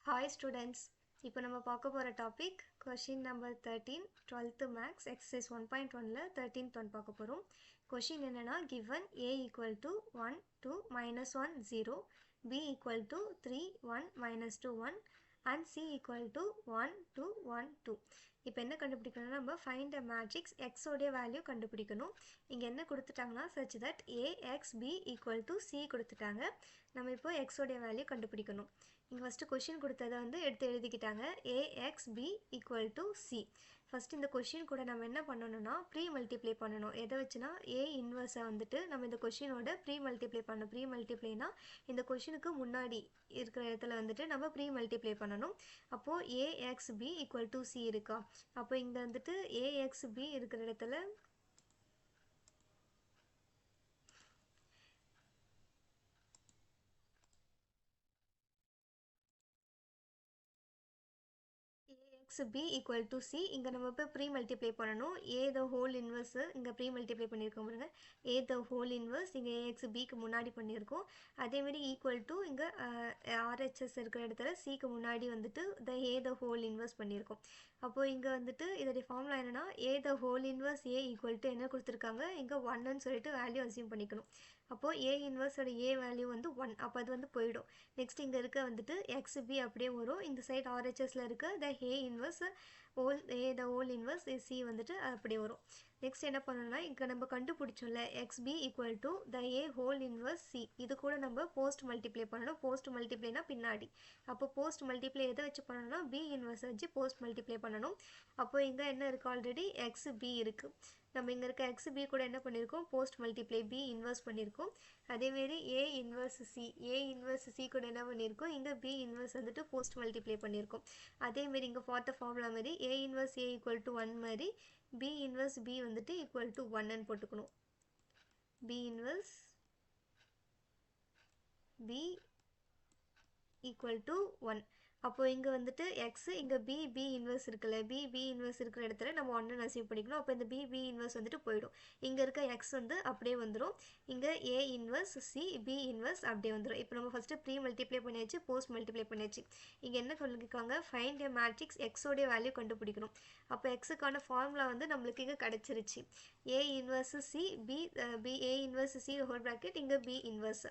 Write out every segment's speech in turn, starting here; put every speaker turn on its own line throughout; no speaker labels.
Hi students, இப்போ நம்ம பார்க்க போற topic question number 13 12th max exercise 1.1ல 13th one பார்க்க போறோம். question என்னன்னா given a equal to 1 2 minus 1 0 b equal to 3 1 minus 2 1 and c equal to 1 2 1 2. இப்போ என்ன கண்டுபிடிக்கணும்னா நம்ம find a matrix x உடைய வேல்யூ கண்டுபிடிக்கணும். இங்க என்ன கொடுத்துட்டாங்கன்னா such that a x b equal to c கொடுத்துட்டாங்க. நம்ம இப்போ x உடைய வேல்யூ கண்டுபிடிக்கணும். இங்க ஃபர்ஸ்ட் क्वेश्चन கொடுத்தத வந்து எடுத்து எழுதிக்கிட்டாங்க ax b equal to c. First இந்த क्वेश्चन கூட நம்ம என்ன பண்ணனும்னா ப்ரீ மல்டிப்ளை பண்ணனும். எதை வச்சுனா a இன்வர்ஸ் வந்துட்டு நம்ம இந்த क्वेश्चनோட ப்ரீ மல்டிப்ளை பண்ணனும். ப்ரீ மல்டிப்ளைனா இந்த क्वेश्चनக்கு முன்னாடி இருக்கிற இடத்துல வந்துட்டு நம்ம ப்ரீ மல்டிப்ளை பண்ணனும். அப்போ ax b equal to c இருக்கா? அப்போ இங்க வந்துட்டு ax b இருக்கிற இடத்துல ax b equal to c இங்க நம்ம இப்ப ப்ரீ மல்டிப்ளை பண்ணனும். a the whole inverse இங்க ப்ரீ மல்டிப்ளை பண்ணிருக்கோம் பாருங்க. a the whole inverse இங்க ax b க்கு முன்னாடி பண்ணிருக்கோம். அதே மாதிரி equal to இங்க RHS இருக்கிற இடத்துல c க்கு முன்னாடி வந்துட்டு the a the whole inverse பண்ணிருக்கோம். அப்போ இங்க வந்துட்டு இதோட ஃபார்முலா என்னன்னா a the whole inverse a equal to என்ன கொடுத்திருக்காங்க இங்க 1 ன்னு சொல்லிட்டு வேல்யூ அஸ்யூம் பண்ணிக்கணும். அப்போ a inverse ஓட a வேல்யூ வந்து 1. அப்ப அது வந்து போய்டும். நெக்ஸ்ட் இங்க இருக்க வந்துட்டு xb அப்படியே வரும். இந்த சைடு RHS ல இருக்க the a inverse the whole inverse c வந்துட்டு அப்படியே வரும். நெக்ஸ்ட் என்ன பண்ணனும்னா இங்க நம்ம கண்டுபிடிச்சோம்ல xb equal to the a whole inverse c. இது கூட நம்ம போஸ்ட் மல்டிப்ளை பண்ணனும். போஸ்ட் மல்டிப்ளைனா பின்னாடி. அப்போ போஸ்ட் மல்டிப்ளை எதை வச்சு பண்ணனும்னா b inverse வச்சு போஸ்ட் மல்டிப்ளை பண்ணனும். அப்போ இங்க என்ன இருக்கு ஆல்ரெடி xb இருக்கு. நம்ம இங்க இருக்க xb கூட என்ன பண்ணிருக்கோம் போஸ்ட் மல்டிப்ளை b இன்வர்ஸ் பண்ணிருக்கோம். அதே மாதிரி a இன்வர்ஸ் c கூட என்ன பண்ணிருக்கோம் இங்க b இன்வர்ஸ் வந்துட்டு போஸ்ட் மல்டிப்ளை பண்ணிருக்கோம். அதே மாதிரி இங்க ஃபார் தி ஃபார்முலா மாதிரி a inverse a equal to 1 மாதிரி b இன்வர்ஸ் b வந்துட்டு equal to 1 ன்னு போட்டுக்கணும். b inverse b equal to 1. அப்போ இங்க வந்துட்டு x இங்க b இன்வர்ஸ் இருக்குல்ல b இன்வர்ஸ் இருக்கிற இடத்துல நம்ம 1 ன்னு அஸ்யூம் பண்ணிக்கணும். அப்ப இந்த b இன்வர்ஸ் வந்துட்டு போய்டும். இங்க இருக்க x வந்து அப்படியே வந்துரும். இங்க a inverse c b inverse அப்படியே வந்துரும். இப்போ நம்ம ஃபர்ஸ்ட் ப்ரீ மல்டிப்ளை பண்ணியாச்சு போஸ்ட் மல்டிப்ளை பண்ணியாச்சு. இங்க என்ன சொல்லிருக்காங்க find a matrix x உடைய வேல்யூ கண்டுபிடிக்கணும். அப்ப x க்கான ஃபார்முலா வந்து நமக்கு இங்க கிடைச்சிருச்சு. a inverse c a inverse c whole bracket இங்க b இன்வர்ஸ்.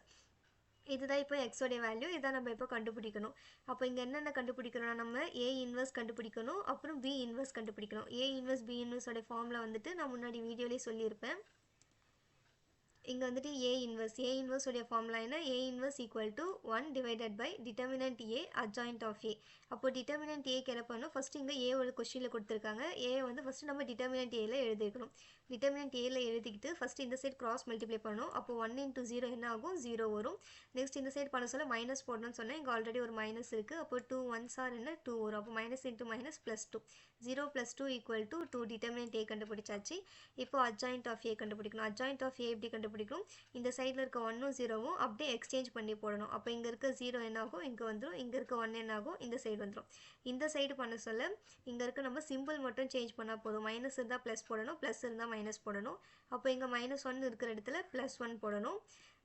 இதுதான் இப்போ x உடைய வேல்யூ. இதான் நம்ம இப்போ கண்டுபிடிக்கணும். அப்போ இங்க என்னென்ன கண்டுபிடிக்கணும்னா நம்ம a இன்வர்ஸ் கண்டுபிடிக்கணும். அப்புறம் b இன்வர்ஸ் கண்டுபிடிக்கணும். a இன்வர்ஸ் b இன்வர்ஸ் உடைய ஃபார்முலா வந்துட்டு நான் முன்னாடி வீடியோலயே சொல்லியிருப்பேன். இங்க வந்துட்டு a இன்வர்ஸ் உடைய ஃபார்முலா என்ன a inverse equal to 1 divided by determinant a adjoint of a. அப்போ determinant a க்கு என்ன பண்ணனும் ஃபர்ஸ்ட் இங்க a ஒரு क्वेश्चनல கொடுத்திருக்காங்க. a வந்து ஃபர்ஸ்ட் நம்ம determinant a ல எழுதிக்கணும். determinant a ல எழுதிக்கிட்டு ஃபர்ஸ்ட் இந்த சைடு கிராஸ் மல்டிப்ளை பண்ணனும். அப்போ 1 into 0 என்ன ஆகும் 0 வரும். நெக்ஸ்ட் இந்த சைடு பண்ண சொல்ல மைனஸ் போடணும்னு சொன்னேன். இங்க ஆல்ரெடி ஒரு மைனஸ் இருக்கு. அப்போ 2 1s are என்ன 2 வரும். அப்போ minus into minus plus 2. 0 plus 2 equal to 2 determinant a கண்டுபிடிச்சாச்சு. இப்போ adjoint of a கண்டுபிடிக்கணும். adjoint of a எப்படி கண்டுபிடிக்கணும் இந்த சைடுல இருக்க 1 உம் 0 உம் அப்படியே எக்ஸ்சேஞ்ச் பண்ணி போடணும். அப்ப இங்க இருக்க 0 என்ன ஆகும் இங்க வந்துரும். இங்க இருக்க 1 என்ன ஆகும் இந்த சைடு வந்துரும். இந்த சைடு பண்ண சொல்ல இங்க இருக்க நம்ம சிம்பிள் மட்டும் சேஞ்ச் பண்ணா போதும். மைனஸ் இருந்தா பிளஸ் போடணும். பிளஸ் இருந்தா மைனஸ் போடணும். அப்ப இங்க -1 இருக்கிற இடத்துல +1 போடணும்.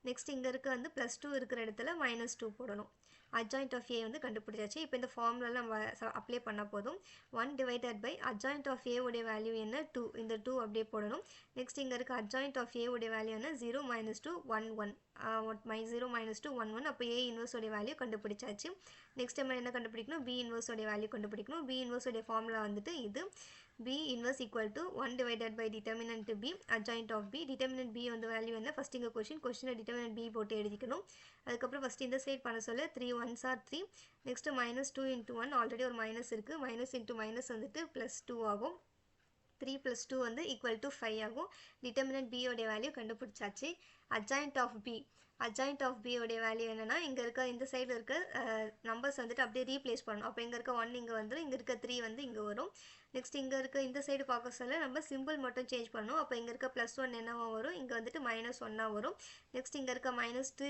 நெக்ஸ்ட் இங்க இருக்க வந்து +2 இருக்கிற இடத்துல -2 போடணும். adjoint of a வந்து கண்டுபிடிச்சாச்சு. இப்போ இந்த ஃபார்முலால நம்ம அப்ளை பண்ணா போதும். 1 divided by adjoint of a உடைய வேல்யூ என்ன 2. இந்த 2 அப்படியே போடணும். நெக்ஸ்ட் இங்க இருக்க adjoint of a உடைய வேல்யூ என்ன 0 -2 1 1. 0 -2 1 1. அப்போ a இன்வர்ஸ் உடைய வேல்யூ கண்டுபிடிச்சாச்சு. நெக்ஸ்ட் நம்ம என்ன கண்டுபிடிக்கணும் b இன்வர்ஸ் உடைய வேல்யூ கண்டுபிடிக்கணும். b இன்வர்ஸ் உடைய ஃபார்முலா வந்துட்டு இது b inverse equal to 1 divided by determinant b adjoint of b. determinant b வந்து வேல்யூ என்ன ஃபர்ஸ்ட் இங்க क्वेश्चन determinant b போட்டு எழுதிக்கணும். அதுக்கு அப்புறம் ஃபர்ஸ்ட் இந்த சைடு பண்ண சொல்ல 3 1s are 3. Next -2 into 1 already ஒரு மைனஸ் இருக்கு. மைனஸ் into மைனஸ் வந்துட்டு +2 ஆகும். 3 plus 2 வந்து equal to 5 ஆகும். determinant b உடைய வேல்யூ கண்டுபிடிச்சாச்சு. adjoint of b உடைய வேல்யூ என்னன்னா இங்க இருக்க இந்த சைடுல இருக்க நம்பர்ஸ் வந்துட்டு அப்படியே ரீப்ளேஸ் பண்ணனும். அப்ப இங்க இருக்க 1 இங்க வந்துரும். இங்க இருக்க 3 வந்து இங்க வரும். நெக்ஸ்ட் இங்க இருக்க இந்த சைடு பார்க்க சொல்ல நம்ம சிம்பிள் மட்டும் சேஞ்ச் பண்ணனும். அப்ப இங்க இருக்க +1 என்னவா வரும் இங்க வந்துட்டு -1 ஆ வரும். நெக்ஸ்ட் இங்க இருக்க -2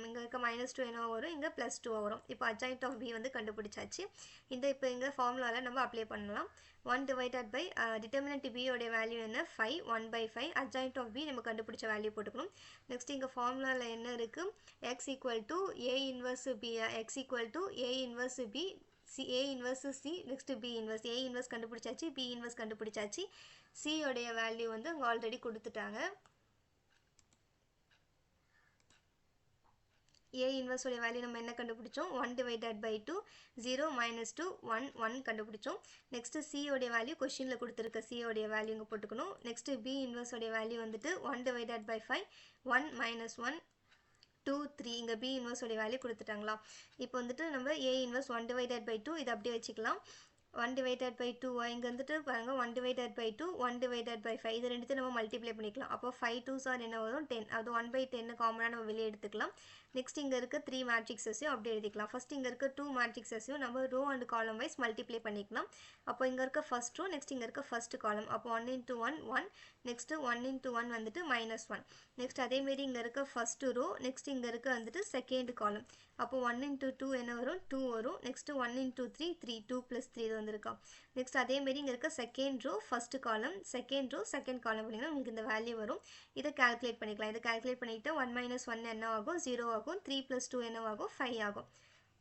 இங்க இருக்க -2 என்னவா வரும் இங்க +2 ஆ வரும். இப்போ adjoint of b வந்து கண்டுபிடிச்சாச்சு. இந்த இப்போ இங்க ஃபார்முலால நம்ம அப்ளை பண்ணலாம். 1 டிவைடட் பை டிட்டர்மினன்ட் b உடைய வேல்யூ என்ன 5 1 by 5 adjoint of b நம்ம கண்டுபிடிச்ச வேல்யூ போட்டுக்கணும். நெக்ஸ்ட் இங்கே ஃபார்முலாவில் என்ன இருக்குது x equal to a inverse b x equal to a inverse b a inverse c next b inverse a inverse கண்டுபிடிச்சாச்சு b இன்வர்ஸ் கண்டுபிடிச்சாச்சு c உடைய வேல்யூ வந்து அங்கே ஆல்ரெடி கொடுத்துட்டாங்க. a இன்வர்ஸ் உடைய வேல்யூ நம்ம என்ன கண்டுபிடிச்சோம் 1 டிவைடட் பை 2 0 minus 2 1 1 கண்டுபிடிச்சோம். நெக்ஸ்ட் c உடைய வேல்யூ கொஸ்டினில் கொடுத்துருக்க c உடைய வேல்யூ இங்கே போட்டுக்கணும். நெக்ஸ்ட் b இன்வர்ஸ் உடைய வேல்யூ வந்துட்டு 1 டிவைடட் பை 5 1 minus 1 2 3 இங்கே b இன்வர்ஸ் உடைய வேல்யூ கொடுத்துட்டாங்களா. இப்போ வந்துட்டு நம்ம a இன்வர்ஸ் 1 டிவைடட் பை 2 இதை அப்படியே வச்சுக்கலாம். 1 divided by 2 இங்கே வந்துட்டு பாருங்க 1 divided by 2 1 divided by 5 இது ரெண்டுத்தையும் நம்ம மல்டிப்ளை பண்ணிக்கலாம். அப்போ 5 2s ஆர் என்ன வரும் 10 அது 1 by 10 காமனாக நம்ம வெளியே எடுத்துக்கலாம். நெக்ஸ்ட் இங்கே இருக்க 3 மேட்ரிக்ஸஸையும் அப்படியே எழுதிக்கலாம். ஃபர்ஸ்ட் இங்கே இருக்க 2 மேட்ரிக்ஸஸையும் நம்ம row and column wise multiply பண்ணிக்கலாம். அப்போ இங்கே இருக்க ஃபர்ஸ்ட் ரோ நெக்ஸ்ட் இங்கே இருக்க ஃபர்ஸ்ட் காலம் அப்போ 1 into 1 1 நெக்ஸ்ட் 1 into 1 வந்துட்டு -1 நெக்ஸ்ட் அதேமாரி இங்கே இருக்க ஃபர்ஸ்ட் ரோ நெக்ஸ்ட் இங்கே இருக்க வந்துட்டு செகண்ட் காலம் அப்போ 1 into 2 என்ன வரும் 2 வரும். நெக்ஸ்ட் 1 into 3 3 2 plus 3 இது வந்திருக்கா. நெக்ஸ்ட் அதேமாரி இங்கே இருக்க second row first column second row second column அப்படின்னா உங்களுக்கு இந்த வேல்யூ வரும். இதை கால்குலேட் பண்ணிக்கலாம். இதை கால்குலேட் பண்ணிவிட்டு 1 - 1 என்ன ஆகும் 0 ஆகும். 3 + 2 என்னவாகும் 5 ஆகும்.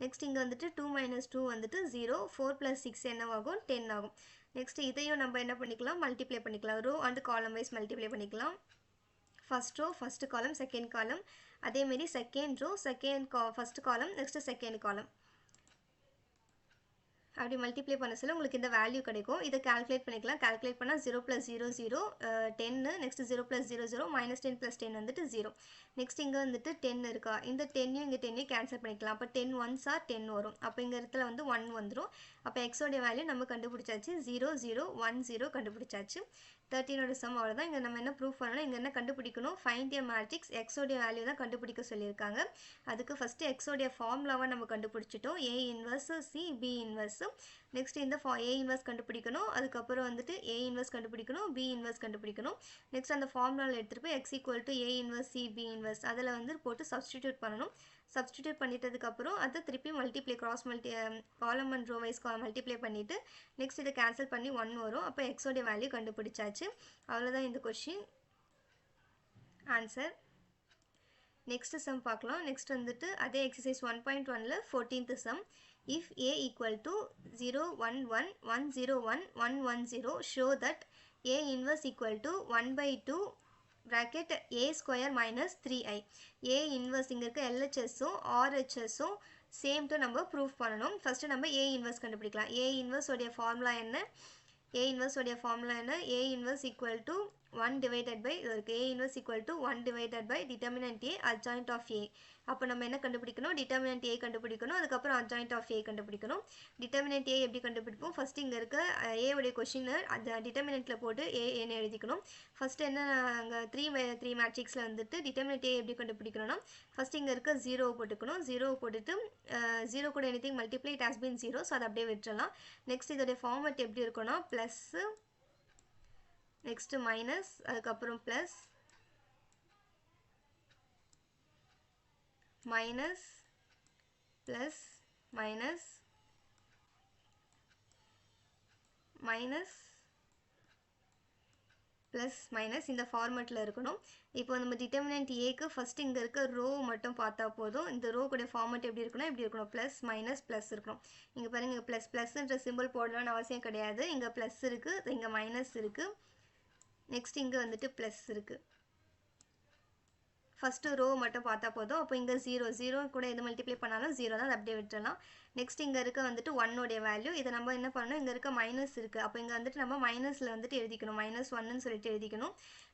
நெக்ஸ்ட் இங்கே வந்துட்டு 2 - 2 வந்துட்டு 0 4 + 6 என்னவாகும் 10 ஆகும். நெக்ஸ்ட் இதையும் நம்ம என்ன பண்ணிக்கலாம் மல்டிப்ளை பண்ணிக்கலாம். Row and column wise multiply பண்ணிக்கலாம். First row first column second column அதேமாரி second row first column next second column அப்படி மல்டிப்ளை பண்ண சொல்ல உங்களுக்கு இந்த வேல்யூ கிடைக்கும். இதை கால்குலேட் பண்ணிக்கலாம். கால்குலேட் பண்ணால் 0 + 0 0 10 நெக்ஸ்ட் 0 + 0 0 -10 + 10 வந்துட்டு 0. நெக்ஸ்ட் இங்கே வந்துட்டு 10 இருக்கா இந்த 10 இங்கே 10 கேன்சல் பண்ணிக்கலாம். அப்போ 10 1s ஆர் 10 வரும். அப்போ இங்கே இடத்துல வந்து 1 வந்துடும். அப்போ எக்ஸோடைய வேல்யூ நம்ம கண்டுபிடிச்சாச்சு 0 0 1 0 கண்டுபிடிச்சாச்சு. 13ஓட சம் அவ்வளோதான். இங்கே நம்ம என்ன ப்ரூஃப் பண்ணணும் இங்கே என்ன கண்டுபிடிக்கணும் ஃபைண்ட் எ மேட்ரிக்ஸ் எக்ஸோடைய வேல்யூ தான் கண்டுபிடிக்க சொல்லியிருக்காங்க. அதுக்கு ஃபஸ்ட்டு எக்ஸோடைய ஃபார்முலாவை நம்ம கண்டுபிடிச்சிட்டோம். a inverse c b inverse next இந்த a இன்வர்ஸ் கண்டுபிடிக்கணும். அதுக்கப்புறம் வந்துட்டு a இன்வர்ஸ் கண்டுபிடிக்கணும் b இன்வர்ஸ் கண்டுபிடிக்கணும். நெக்ஸ்ட் அந்த ஃபார்முலாவில் எடுத்துகிட்டு போய் x = a inverse c b inverse அதில் வந்து போட்டு சப்ஸ்டிடியூட் பண்ணணும். சப்ஸ்டிடியூட் பண்ணிட்டதுக்கப்புறம் அதை திருப்பி multiply column and row wise multiply பண்ணிவிட்டு நெக்ஸ்ட் இதை கேன்சல் பண்ணி 1 வரும். அப்போ எக்ஸோடைய வேல்யூ கண்டுபிடிச்சாச்சு. அவ்வளோதான் இந்த கொஷின் ஆன்சர். நெக்ஸ்ட் சம் பார்க்கலாம். நெக்ஸ்ட் வந்துட்டு அதே எக்ஸசைஸ் 1.1ல் 14th sum. If a = 0 1 1 1 0 1 1 1 0 show that a inverse = 1/2 bracket a square minus 3i. a inverse இங்கே இருக்க LHSம் RHSம் சேம் டு நம்ம ப்ரூஃப் பண்ணணும். ஃபஸ்ட்டு நம்ம a inverse கண்டுபிடிக்கலாம். a inverse உடைய ஃபார்முலா என்ன a inverse உடைய ஃபார்முலா என்ன a inverse = 1 divided by இது இருக்குது a inverse = 1 divided by determinant a adjoint of a. அப்போ நம்ம என்ன கண்டுபிடிக்கணும் டிட்டர்மினன்ட் a கண்டுபிடிக்கணும். அதுக்கப்புறம் adjoint of a கண்டுபிடிக்கணும். டிட்டர்மினன்ட் a எப்படி கண்டுபிடிப்போம் ஃபஸ்ட்டு இங்கே இருக்க a உடைய கொஷினை அந்த டிட்டர்மினன்ட்டில் போட்டு a எழுதிக்கணும். ஃபஸ்ட்டு என்ன அங்கே 3 மேட்ரிக்ஸில் வந்துட்டு டிட்டர்மினன்ட் a எப்படி கண்டுபிடிக்கணும்னா ஃபஸ்ட்டு இங்கே இருக்க 0 போட்டுக்கணும். 0 போட்டுட்டு 0 கூட anything multiply it has been 0 so அதை அப்படியே விட்டுறலாம். நெக்ஸ்ட் இதோடைய ஃபார்மட் எப்படி இருக்குன்னா ப்ளஸ்ஸு நெக்ஸ்ட் மைனஸ் அதுக்கப்புறம் plus minus plus minus minus plus minus இந்த ஃபார்மெட்டில் இருக்கணும். இப்போ நம்ம டிட்டர்மினன்ட் ஏக்கு ஃபஸ்ட்டு இங்கே இருக்க ரோ மட்டும் பார்த்தா போதும். இந்த ரோ கூட ஃபார்மெட் எப்படி இருக்கணும் எப்படி இருக்கணும் ப்ளஸ் மைனஸ் ப்ளஸ் இருக்கணும். இங்கே பாருங்கள் இங்கே ப்ளஸ்ன்ற சிம்பிள் போடணும்னு அவசியம் கிடையாது. இங்கே ப்ளஸ் இருக்குது இங்கே மைனஸ் இருக்குது நெக்ஸ்ட் இங்கே வந்துட்டு ப்ளஸ் இருக்குது. ஃபஸ்ட்டு ரோ மட்டும் பார்த்தா போதும். அப்போ இங்கே 0 கூட எது மல்டிப்ளை பண்ணாலும் 0 தான் அதை அப்படியே விட்டுறலாம். நெக்ஸ்ட் இங்கே இருக்க வந்துட்டு 1 வேல்யூ இதை நம்ம என்ன பண்ணணும் இங்கே இருக்க மைனஸ் இருக்குது. அப்போ இங்கே வந்துட்டு நம்ம மைனஸில் வந்துட்டு எழுதிக்கணும் -1ன்னு சொல்லிட்டு எழுதிக்கணும்.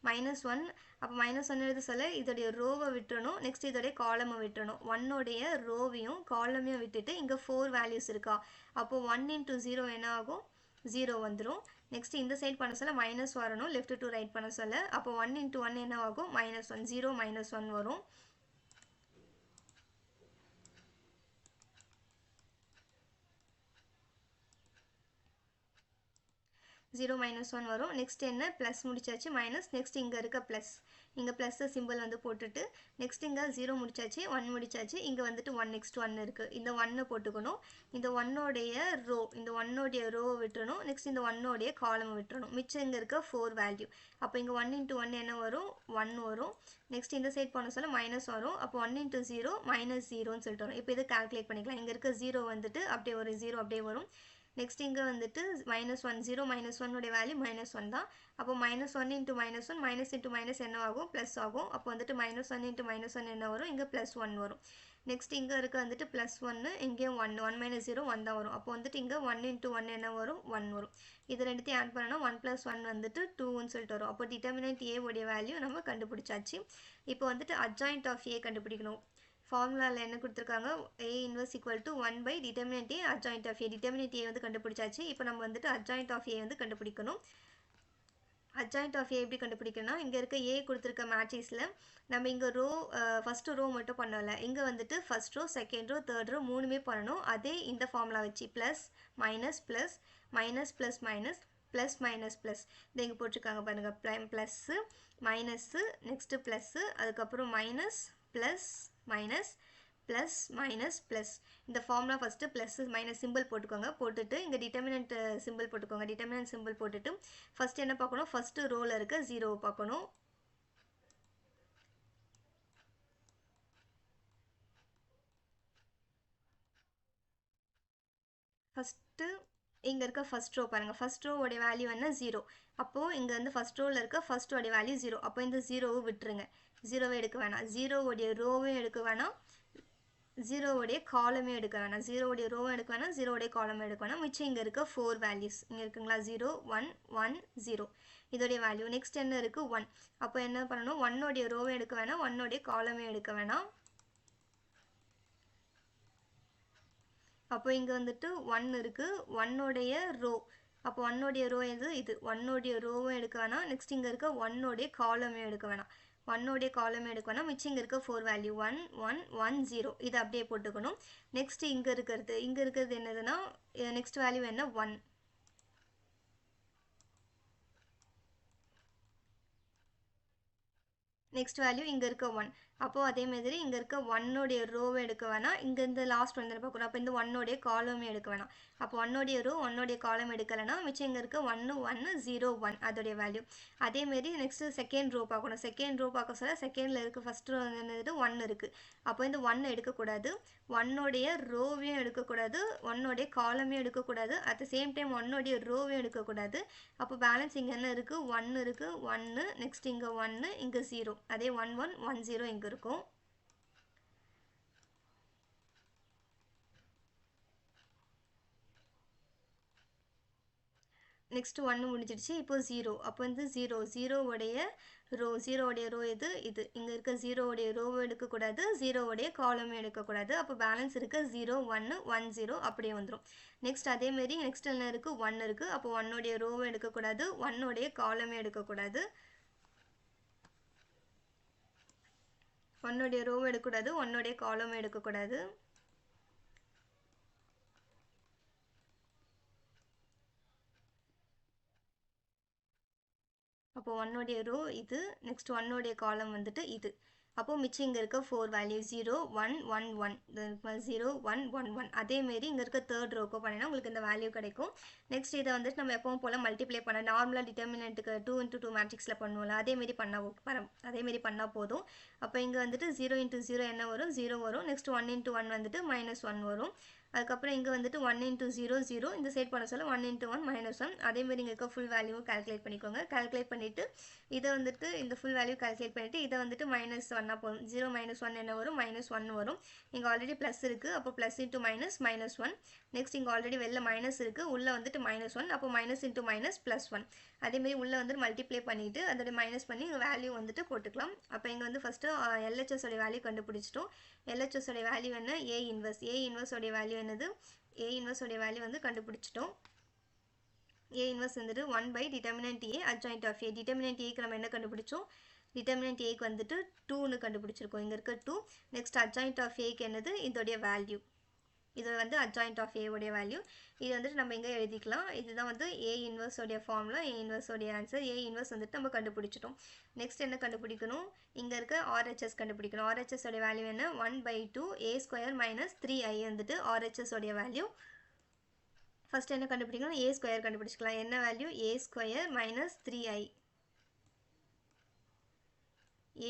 -1 அப்போ -1 எழுத சொல்ல இதோடைய ரோவை விட்டுறணும். நெக்ஸ்ட் இதோடைய காலமை விட்டுறணும். 1 ரோவையும் காலமையும் விட்டுட்டு இங்கே 4 வேல்யூஸ் இருக்கா. அப்போது 1 into 0 என்ன ஆகும் 0 வந்துடும். நெக்ஸ்ட் இந்த சைட் பண்ண சொல்ல மைனஸ் வரணும் லெஃப்ட் டு ரைட் பண்ண சொல்ல. அப்போ 1 into 1 என்ன ஆகும் -1 0 -1 வரும். 0 minus 1 வரும். நெக்ஸ்ட் என்ன ப்ளஸ் முடிச்சாச்சு மைனஸ் நெக்ஸ்ட் இங்கே இருக்க ப்ளஸ் இங்கே ப்ளஸ் சிம்பிள் வந்து போட்டுட்டு நெக்ஸ்ட் இங்கே 0 முடிச்சாச்சு 1 முடிச்சாச்சு இங்கே வந்துட்டு 1 நெக்ஸ்ட் 1 இருக்குது. இந்த 1 போட்டுக்கணும். இந்த 1உடைய ரோ இந்த 1உடைய ரோவை விட்டுறணும். நெக்ஸ்ட் இந்த 1உடைய காலம் விட்டுறணும். மிச்சம் இங்கே இருக்க 4 வேல்யூ. அப்போ இங்கே 1 into 1 என்ன வரும் 1 வரும். நெக்ஸ்ட் இந்த சைட் போன சொல்ல மைனஸ் வரும். அப்போ 1 into 0 மைனஸ் 0ன்னு சொல்லிட்டு வரும். இப்போ இதை கால்குலேட் பண்ணிக்கலாம். இங்கே இருக்க 0 வந்துட்டு அப்படியே வரும் 0 அப்படியே வரும். நெக்ஸ்ட் இங்கே வந்துட்டு மைனஸ் 1 0 மைனஸ் 1உடைய வேல்யூ மைனஸ் 1 தான். அப்போ minus 1 into minus 1 minus into minus என்ன ஆகும் ப்ளஸ் ஆகும். அப்போ வந்துட்டு மைனஸ் 1 இன்ட்டு மைனஸ் 1 என்ன வரும் இங்கே ப்ளஸ் 1 வரும். நெக்ஸ்ட் இங்கே இருக்க வந்துட்டு ப்ளஸ் 1 இங்கேயும் 1 1 மைனஸ் 0 1 தான் வரும். அப்போ வந்துட்டு இங்கே 1 இன்ட்டு 1 என்ன வரும் 1 வரும். இது ரெண்டுத்தையும் ஆட் பண்ணோன்னா 1 + 1 வந்துட்டு 2ன்னு சொல்லிட்டு வரும். அப்போ டிட்டர்மினன்ட் ஏ உடைய வேல்யூ நம்ம கண்டுபிடிச்சாச்சு. இப்போ வந்துட்டு அட்ஜாயிண்ட் ஆஃப் ஏ கண்டுபிடிக்கணும். ஃபார்முலாவில் என்ன கொடுத்துருக்காங்க A inverse equal to 1 by determinant A adjoint of A. determinant A வந்து கண்டுபிடிச்சாச்சு. இப்போ நம்ம வந்துட்டு adjoint of A வந்து கண்டுபிடிக்கணும். adjoint of A எப்படி கண்டுபிடிக்கணும்னா இங்கே இருக்க A கொடுத்துருக்க மேட்ரிக்ஸில் நம்ம இங்கே ரோ ஃபஸ்ட்டு ரோ மட்டும் பண்ணல. இங்கே வந்துட்டு first row second row third row மூணுமே பண்ணணும். அதே இந்த ஃபார்முலா வச்சு plus minus plus minus plus minus plus minus plus இதை இங்கே போட்டிருக்காங்க பாருங்கள். ப்ளஸ்ஸு மைனஸ்ஸு நெக்ஸ்ட்டு ப்ளஸ்ஸு அதுக்கப்புறம் minus plus minus plus minus plus இந்த formula first plus minus symbol போட்டுக்கோங்க. போட்டுட்டு இங்கே டிட்டர்மினன்ட் சிம்பிள் போட்டுக்கோங்க. டிட்டர்மினன்ட் சிம்பிள் போட்டுட்டு ஃபஸ்ட் என்ன பார்க்கணும் ஃபஸ்ட்டு ரோவில் இருக்க 0 பார்க்கணும். ஃபஸ்ட்டு இங்கே இருக்க ஃபஸ்ட் ரோ பாருங்கள். ஃபஸ்ட் ரோவோடைய வேல்யூ என்ன 0. அப்போது இங்கே வந்து ஃபஸ்ட் ரோவில் இருக்க ஃபஸ்ட்டோடைய வேல்யூ 0. அப்போ இந்த 0வை விட்டுருங்க. 0வை எடுக்க வேணாம். 0வுடைய ரோவையும் எடுக்க வேணாம் 0வுடைய காலமே எடுக்க வேணாம். 0வுடைய ரோவும் எடுக்க வேணாம் 0வுடைய காலமும் எடுக்க வேணாம். மிச்சம் இங்கே இருக்க 4 வேல்யூஸ் இங்கே இருக்குங்களா 0 1 1 0 இதோடைய வேல்யூ. நெக்ஸ்ட் என்ன இருக்குது 1. அப்போ என்ன பண்ணணும் 1உடைய ரோவும் எடுக்க வேணாம் 1உடைய காலமே எடுக்க வேணாம். அப்போ இங்கே வந்துட்டு 1 இருக்குது 1உடைய ரோ. அப்போ 1உடைய ரோ எது இது 1உடைய ரோவும் எடுக்க வேணாம். நெக்ஸ்ட் இங்கே இருக்க 1உடைய காலமே எடுக்க வேணாம். 1உடைய காலம் எடுக்க வேணாம். மிச்சம் இங்கே இருக்க 4 வேல்யூ 1 1 1 0 இதை அப்படியே போட்டுக்கணும். நெக்ஸ்ட் இங்கே இருக்கிறது என்னதுன்னா நெக்ஸ்ட் வேல்யூ என்ன 1. நெக்ஸ்ட் வேல்யூ இங்கே இருக்க 1. அப்போது அதே மாதிரி இங்கே இருக்க 1உடைய ரோவை எடுக்க வேணாம். இங்கே இந்த லாஸ்ட் வந்து பார்க்கணும். அப்போ இந்த 1உடைய காலமே எடுக்க வேணாம். அப்போ 1உடைய ரோ 1உடைய காலம் எடுக்கலைன்னா மிச்சம் இங்கே இருக்க 1 1 0 1 அதோடைய வேல்யூ. அதேமாரி நெக்ஸ்ட்டு செகண்ட் ரோ பார்க்கணும். செகண்ட் ரோ பார்க்க சொல்ல செகண்டில் இருக்க ஃபஸ்ட் ரோ என்னது 1 இருக்குது. அப்போ இந்த 1 எடுக்கக்கூடாது. 1உடைய ரோவையும் எடுக்கக்கூடாது 1உடைய காலமே எடுக்கக்கூடாது. அட் த சேம் டைம் 1உடைய ரோவையும் எடுக்கக்கூடாது. அப்போ பேலன்ஸ் இங்கே என்ன இருக்குது 1 இருக்குது 1 நெக்ஸ்ட் இங்கே 1 இங்கே 0 அதே 1 1 1 0 இங்கே இருக்கும். நெக்ஸ்ட் 1 முடிஞ்சிடுச்சு. இப்போ 0 அப்போ வந்து 0வுடைய ரோ எது இது இங்கே இருக்க 0வுடைய ரோவை எடுக்கக்கூடாது 0வுடைய காலமும் எடுக்கக்கூடாது. அப்போ பேலன்ஸ் இருக்க 0 1 1 0 அப்படியே வந்துடும். நெக்ஸ்ட் அதேமாரி நெக்ஸ்ட் என்ன இருக்குது 1 இருக்குது. அப்போ 1உடைய ரோவை எடுக்கக்கூடாது 1உடைய காலமே எடுக்கக்கூடாது. 1உடைய ரோவை எடுக்கக்கூடாது 1உடைய காலமும் எடுக்கக்கூடாது. அப்போ 1உடைய ரோ இது நெக்ஸ்ட் 1உடைய காலம் வந்துட்டு இது. அப்போது மிச்சம் இங்கே இருக்க 4 வேல்யூ 0 1 1 1 0 1 1 1 அதேமாரி இங்கே இருக்க தேர்ட் ரோக்கோ பண்ணினா உங்களுக்கு இந்த வேல்யூ கிடைக்கும். நெக்ஸ்ட் இதை வந்துட்டு நம்ம எப்பவும் போல் மல்டிப்ளை பண்ண நார்மலாக டிட்டர்மினன்ட்டுக்கு 2 into 2 மேட்ரிக்ஸில் பண்ணுவோம்ல அதேமாரி பண்ணால் போதும். அப்போ இங்கே வந்துட்டு 0 into 0 என்ன வரும் 0 வரும். நெக்ஸ்ட் 1 into 1 வந்துட்டு -1 வரும். அதுக்கப்புறம் இங்கே வந்துட்டு 1 into 0 0 இந்த சைட் பண்ண சொல்ல 1 into 1 -1 அதேமாதிரி இங்கே இருக்க ஃபுல் வேல்யூவும் கால்குலேட் பண்ணிக்கோங்க. கால்குலேட் பண்ணிவிட்டு இதை வந்துட்டு இந்த ஃபுல் வேல்யூ கால்குலேட் பண்ணிவிட்டு இதை வந்துட்டு -1 போதும். 0 -1 என்ன வரும் -1 வரும். இங்கே ஆல்ரெடி ப்ளஸ் இருக்குது. அப்போ ப்ளஸ் இன்ட்டு -1 நெக்ஸ்ட் இங்கே ஆல்ரெடி வெளில மைனஸ் இருக்குது உள்ளே வந்துட்டு -1 அப்போ மைனஸ் இன்ட்டு மைனஸ் +1 அதேமாரி உள்ளே வந்துட்டு மல்டிப்ளை பண்ணிவிட்டு அதோட மைனஸ் பண்ணி வேல்யூ வந்துட்டு போட்டுக்கலாம். அப்போ இங்கே வந்து ஃபஸ்ட்டு LHS உடைய வேல்யூ கண்டுபிடிச்சிட்டோம். LHS உடைய வேல்யூ என்ன A இன்வர்ஸ் உடைய வேல்யூ என்னது A இன்வர்ஸ் உடைய வேல்யூ வந்து கண்டுபிடிச்சிட்டோம். A இன்வர்ஸ் வந்துட்டு 1 by determinant A adjoint of A. determinant Aக்கு நம்ம என்ன கண்டுபிடிச்சோம் determinant Aக்கு வந்துட்டு 2ன்னு கண்டுபிடிச்சிருக்கோம். இங்கே இருக்க 2 நெக்ஸ்ட் adjoint of Aக்கு என்னது இதோடைய வேல்யூ இது வந்து அட்ஜாயிண்ட் ஆஃப் ஏ உடைய வேல்யூ. இது வந்துட்டு நம்ம எங்கே எழுதிக்கலாம். இதுதான் வந்து ஏ இன்வர்ஸ் உடைய ஃபார்முலா, ஏ இன்வர்ஸ் உடைய ஆன்சர். ஏ இன்வர்ஸ் வந்துட்டு நம்ம கண்டுபிடிச்சிட்டோம். நெக்ஸ்ட் என்ன கண்டுபிடிக்கணும், இங்கே இருக்க ஆர்ஹெச்எஸ் கண்டுபிடிக்கணும். ஆர்ஹெச்எஸ் உடைய வேல்யூ என்ன, 1/2 a ஸ்கொயர் மைனஸ் 3i வந்துட்டு ஆர்ஹெச்எஸ் உடைய வேல்யூ. ஃபர்ஸ்ட் என்ன கண்டுபிடிக்கணும், ஏ ஸ்கொயர் கண்டுபிடிச்சிக்கலாம். என்ன வேல்யூ, ஏ ஸ்கொயர் மைனஸ் 3i,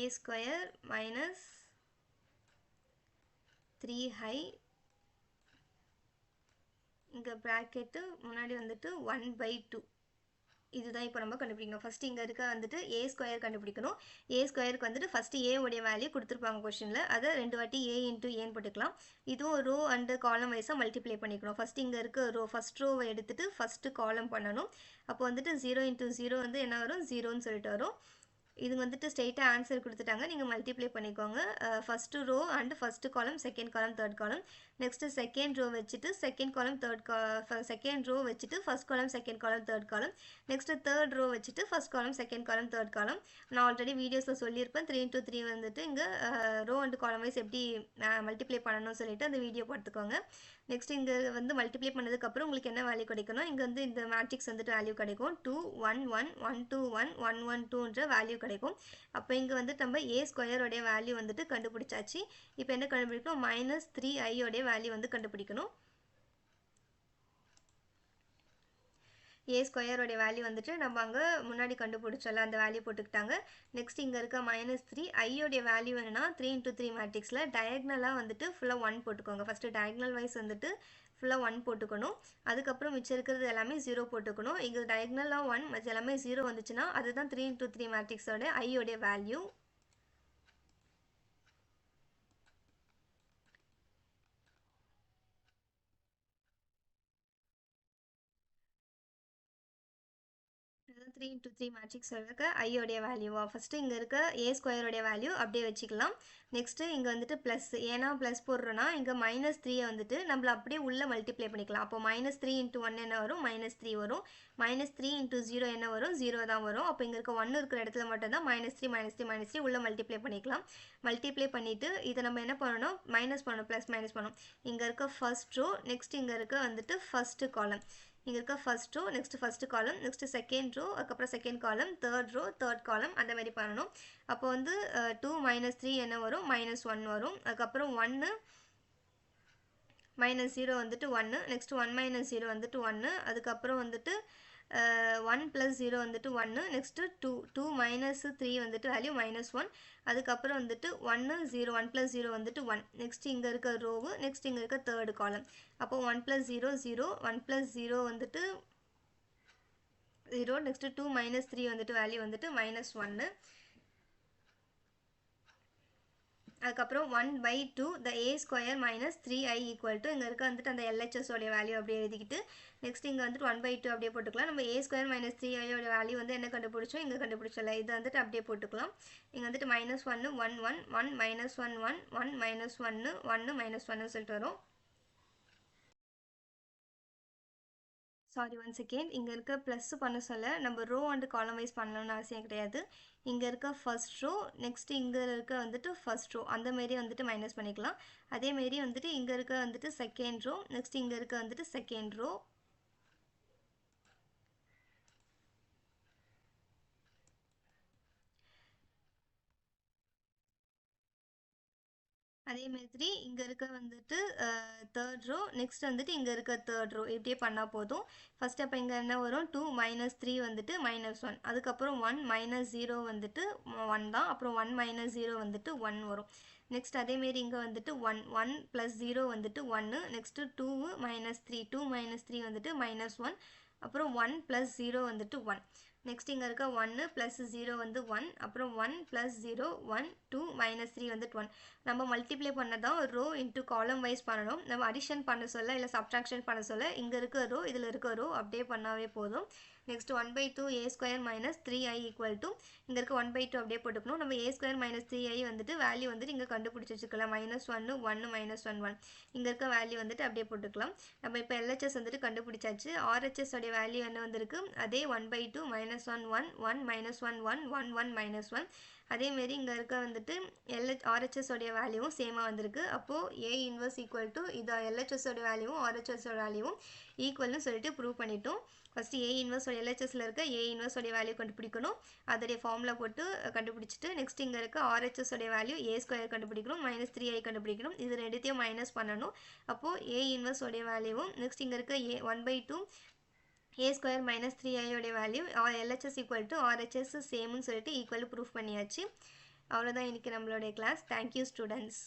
ஏ ஸ்கொயர் மைனஸ் 3i, இங்கே ப்ராக்கெட்டு முன்னாடி வந்துட்டு 1/2. இதுதான் இப்போ நம்ம கண்டுபிடிக்கணும். ஃபஸ்ட்டு இங்கே இருக்க வந்துட்டு ஏ ஸ்கொயர் கண்டுபிடிக்கணும். ஏ ஸ்கொயருக்கு வந்துட்டு ஃபஸ்ட்டு ஏ உடைய வேல்யூ கொடுத்துருப்பாங்க கொஷனில், அதை 2 வாட்டி ஏ இன்ட்டு ஏன்னு போட்டுக்கலாம். இதுவும் ரோ அண்டு காலம் வைஸாக மல்டிப்ளை பண்ணிக்கணும். ஃபஸ்ட்டு இங்கே இருக்க ரோ, ஃபஸ்ட் ரோவை எடுத்துகிட்டு ஃபஸ்ட்டு காலம் பண்ணணும். அப்போ வந்துட்டு 0 இன்ட்டு 0 வந்து என்ன வரும், 0ன்னு சொல்லிட்டு வரும். இது வந்துட்டு ஸ்ட்ரெயிட்டாக ஆன்சர் கொடுத்துட்டாங்க, நீங்கள் மல்டிப்ளை பண்ணிக்கோங்க. First row and first column, second column, third column. Next second row வச்சுட்டு செகண்ட் காலம், செகண்ட் ரோ வச்சுட்டு first column, second column, third column. Next third row வச்சுட்டு first column, second column, third column. நான் already வீடியோஸில் சொல்லியிருப்பேன், 3 into 3 வந்துட்டு இங்கே row and column wise எப்படி multiply பண்ணணும்னு சொல்லிட்டு அந்த வீடியோ பார்த்துக்கோங்க. நெக்ஸ்ட் இங்கே வந்து மல்டிப்ளை பண்ணதுக்கப்புறம் உங்களுக்கு என்ன வேல்யூ கிடைக்கணும், இங்கே வந்து இந்த மேட்ரிக்ஸ் வந்துட்டு வேல்யூ கிடைக்கும். 2 1 1 1 2 1 1 1 2ன்ற வேல்யூ கிடைக்கும். அப்போ இங்கே வந்து நம்ம ஏ ஸ்கொயரோடைய வேல்யூ வந்துட்டு கண்டுபிடிச்சாச்சு. இப்போ என்ன கண்டுபிடிக்கணும், -3i உடைய வேல்யூ வந்து கண்டுபிடிக்கணும். ஏ ஸ்கொயரோடைய வேல்யூ வந்துட்டு நம்ம அங்கே முன்னாடி கண்டுபிடிச்சோம்ல, அந்த வேல்யூ போட்டுக்கிட்டாங்க. நெக்ஸ்ட் இங்கே இருக்க -3 ஐயோடைய வேல்யூ என்னன்னா 3 into 3 மேட்ரிக்ஸில் டயக்னலாக வந்துட்டு ஃபுல்லாக 1 போட்டுக்கோங்க. ஃபஸ்ட்டு டயக்னல் வைஸ் வந்துட்டு ஃபுல்லாக 1 போட்டுக்கணும். அதுக்கப்புறம் மிச்சம் இருக்கிறது எல்லாமே 0 போட்டுக்கணும். இங்கே டயக்னலாக 1 மற்ற எல்லாமே 0 வந்துச்சுன்னா அதுதான் 3 into 3 மேட்ரிக்ஸோட ஐயோடைய வேல்யூ. இதுதான் 3 into 3 மேட்ரிக்ஸ் இருக்க ஐயோடைய வேல்யூவா. ஃபஸ்ட்டு இங்கே இருக்க ஏ ஸ்கொயரோடைய வேல்யூ அப்படியே வச்சுக்கலாம். நெக்ஸ்ட்டு இங்கே வந்துட்டு ப்ளஸ், ஏன்னா ப்ளஸ் போடுறோன்னா இங்கே -3யை வந்துட்டு நம்மள அப்படியே உள்ளே மல்டிப்ளை பண்ணிக்கலாம். அப்போ -3 into 1 என்ன வரும், -3 வரும். -3 into 0 என்ன வரும், 0 தான் வரும். அப்போ இங்கே இருக்க 1 இருக்கிற இடத்துல மட்டும்தான் -3 -3 -3 உள்ளே மல்டிப்ளை பண்ணிக்கலாம். மல்டிப்ளை பண்ணிவிட்டு இதை நம்ம என்ன பண்ணணும், மைனஸ் பண்ணணும், ப்ளஸ் மைனஸ் பண்ணணும். இங்கே இருக்க ஃபர்ஸ்ட் ரோ, நெக்ஸ்ட் இங்கே இருக்க வந்துட்டு ஃபஸ்ட்டு காலம். இங்கே இருக்க first row, next first column, next second row, அதுக்கப்புறம் second column, third row, third column, அந்த மாதிரி பண்ணணும். அப்போ வந்து 2 - 3 என்ன வரும், -1 வரும். அதுக்கப்புறம் 1 -0 வந்துட்டு 1, நெக்ஸ்ட் 1 - 0 வந்துட்டு 1, அதுக்கப்புறம் வந்துட்டு 1 + 0 வந்துட்டு 1, நெக்ஸ்ட்டு 2 -3 வந்துட்டு வேல்யூ -1, அதுக்கப்புறம் வந்துட்டு 1 0 1 + 0 வந்துட்டு 1, நெக்ஸ்ட் இங்கே இருக்க ரோவு, நெக்ஸ்ட் இங்கே இருக்க தேர்டு காலம். அப்போ 1 + 0 0, 1 + 0 வந்துட்டு 0, நெக்ஸ்ட்டு 2 - 3 வந்துட்டு வேல்யூ வந்துட்டு -1. அதுக்கப்புறம் 1/2 the a square minus 3i equal to இங்கே இருக்க வந்துட்டு அந்த LHS உடைய வேல்யூ அப்படியே எழுதிக்கிட்டு நெக்ஸ்ட் இங்கே வந்துட்டு 1/2 அப்படியே போட்டுக்கலாம். நம்ம a square minus 3i உடைய வேல்யூ வந்து என்ன கண்டுபிடிச்சோம், இங்கே கண்டுபிடிச்சல, இதை வந்துட்டு அப்படியே போட்டுக்கலாம். இங்கே வந்துட்டு -1 1 1 1 -1 1 1 -1 1 -1 சொல்லிட்டு வரும். Sorry, 1 second. இங்கே இருக்க ப்ளஸ் பண்ண சொல்ல நம்ம ரோ அண்ட் காலம் வைஸ் பண்ணணும்னு அவசியம் கிடையாது. இங்கே இருக்க ஃபர்ஸ்ட் ரோ, நெக்ஸ்ட் இங்கே இருக்க வந்துட்டு ஃபர்ஸ்ட் ரோ, அந்த மாரி வந்துட்டு மைனஸ் பண்ணிக்கலாம். அதேமாரி வந்துட்டு இங்கே இருக்க வந்துட்டு செகண்ட் ரோ, நெக்ஸ்ட் இங்கே இருக்க வந்துட்டு செகண்ட் ரோ, அதே மாதிரி இங்கே இருக்க வந்துட்டு தேர்ட் ரோ, நெக்ஸ்ட் வந்துட்டு இங்கே இருக்க தேர்ட் ரோ, இப்படியே பண்ணால் போதும். ஃபர்ஸ்ட் அப்போ இங்கே என்ன வரும், 2 - 3 வந்துட்டு -1, அதுக்கப்புறம் 1 - 0 வந்துட்டு 1 தான், அப்புறம் 1 - 0 வந்துட்டு 1 வரும். நெக்ஸ்ட் அதேமாரி இங்கே வந்துட்டு 1 1 + 0 வந்துட்டு 1, நெக்ஸ்ட்டு 2 - 3 2 - 3 வந்துட்டு -1, அப்புறம் 1 + 0 வந்துட்டு 1. நெக்ஸ்ட் இங்கே இருக்க 1 + 0 வந்து 1, அப்புறம் 1 + 0 1 2 - 3 வந்துட்டு 1. நம்ம மல்டிப்ளை பண்ணதான் ரோ இன்ட்டு காலம் வைஸ் பண்ணணும். நம்ம அடிஷன் பண்ண சொல்ல இல்லை சப்ட்ராக்ஷன் பண்ண சொல்ல இங்கே இருக்க ரோ இதில் இருக்க ரோ அப்படியே பண்ணாவே போதும். Next 1/2 a square minus 3i equal to இங்கே இருக்க 1/2 அப்படியே போட்டுக்கணும். நம்ம a square minus 3i வந்துட்டு வேல்யூ வந்துட்டு இங்கே கண்டுபிடிச்சி வச்சுக்கலாம். -1 1 -1 1 இங்கே இருக்க வேல்யூ வந்துட்டு அப்படியே போட்டுக்கலாம். நம்ம இப்போ LHS வந்துட்டு கண்டுபிடிச்சாச்சு. RHS உடைய வேல்யூ என்ன வந்திருக்கு, அதே 1/2 minus 1 1 1 minus 1 1 1 1 minus 1. அதேமாரி இங்கே இருக்க வந்துட்டு RHS உடைய வேல்யூவும் சேமாக வந்திருக்கு. அப்போது A இன்வர்ஸ் ஈக்குவல் டு இது LHS உடைய வேல்யூவும் RHS உடைய வேல்யூவும் ஈக்குவல்னு சொல்லிட்டு ப்ரூவ் பண்ணிட்டோம். ஃபஸ்ட்டு A இன்வர்ஸ் LHSல இருக்க A இன்வர்ஸ் உடைய வேல்யூ கண்டுபிடிக்கணும். அதோடைய ஃபார்முலா போட்டு கண்டுபிடிச்சிட்டு நெக்ஸ்ட் இங்கே இருக்க RHS உடைய வேல்யூ A ஸ்கொயர் கண்டுபிடிக்கணும், -3i கண்டுபிடிக்கணும். இது ரெண்டுத்தையும் மைனஸ் பண்ணணும். அப்போது A இன்வர்ஸ் உடைய வேல்யூவும் நெக்ஸ்ட் இங்கே இருக்க A1/2 A square minus 3i உடைய value LHS equal to RHS சேம்னு சொல்லிட்டு ஈக்குவல் ப்ரூஃப் பண்ணியாச்சு. அவ்வளோதான் இன்றைக்கி நம்மளுடைய கிளாஸ். Thank you students.